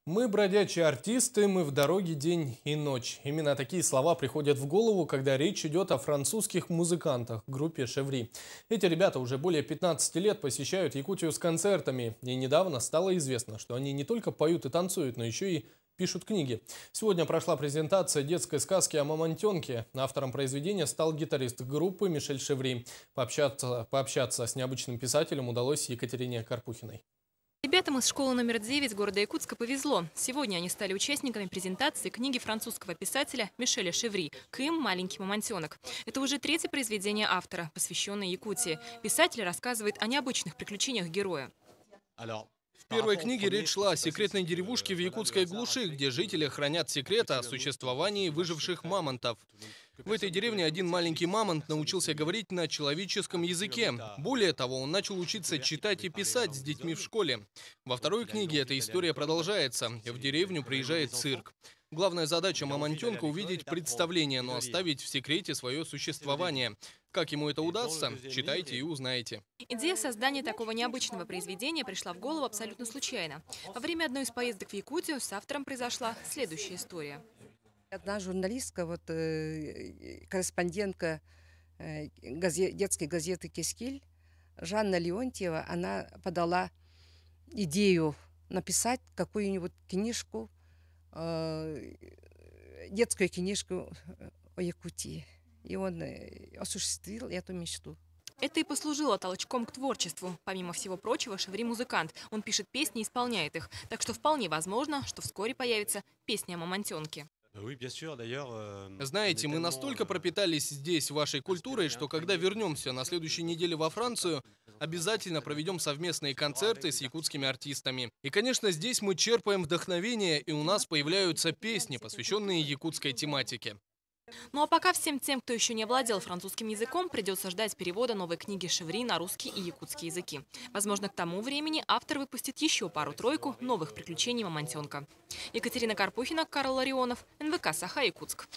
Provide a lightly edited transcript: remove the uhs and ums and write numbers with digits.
Мы бродячие артисты, мы в дороге день и ночь. Именно такие слова приходят в голову, когда речь идет о французских музыкантах, группе «Шеври». Эти ребята уже более 15 лет посещают Якутию с концертами. И недавно стало известно, что они не только поют и танцуют, но еще и пишут книги. Сегодня прошла презентация детской сказки о мамонтенке. Автором произведения стал гитарист группы Мишель Шеври. Пообщаться с необычным писателем удалось Екатерине Карпухиной. Ребятам из школы номер 9 города Якутска повезло. Сегодня они стали участниками презентации книги французского писателя Мишеля Шеври «Кым. Маленький мамонтенок». Это уже третье произведение автора, посвященное Якутии. Писатель рассказывает о необычных приключениях героя. В первой книге речь шла о секретной деревушке в якутской глуши, где жители хранят секрет о существовании выживших мамонтов. В этой деревне один маленький мамонт научился говорить на человеческом языке. Более того, он начал учиться читать и писать с детьми в школе. Во второй книге эта история продолжается. В деревню приезжает цирк. Главная задача мамонтенка – увидеть представление, но оставить в секрете свое существование. Как ему это удастся, читайте и узнаете. Идея создания такого необычного произведения пришла в голову абсолютно случайно. Во время одной из поездок в Якутию с автором произошла следующая история. Одна журналистка, корреспондентка детской газеты «Кескиль», Жанна Леонтьева, она подала идею написать какую-нибудь книжку, детскую книжку о Якутии. И он осуществил эту мечту. Это и послужило толчком к творчеству. Помимо всего прочего, Шеври музыкант. Он пишет песни и исполняет их. Так что вполне возможно, что вскоре появится песня о мамонтенке. Знаете, мы настолько пропитались здесь вашей культурой, что когда вернемся на следующей неделе во Францию, обязательно проведем совместные концерты с якутскими артистами. И, конечно, здесь мы черпаем вдохновение, и у нас появляются песни, посвященные якутской тематике. Ну а пока всем тем, кто еще не овладел французским языком, придется ждать перевода новой книги Шеври на русский и якутский языки. Возможно, к тому времени автор выпустит еще пару-тройку новых приключений мамонтенка. Екатерина Карпухина, Карл Ларионов, НВК «Саха-Якутск».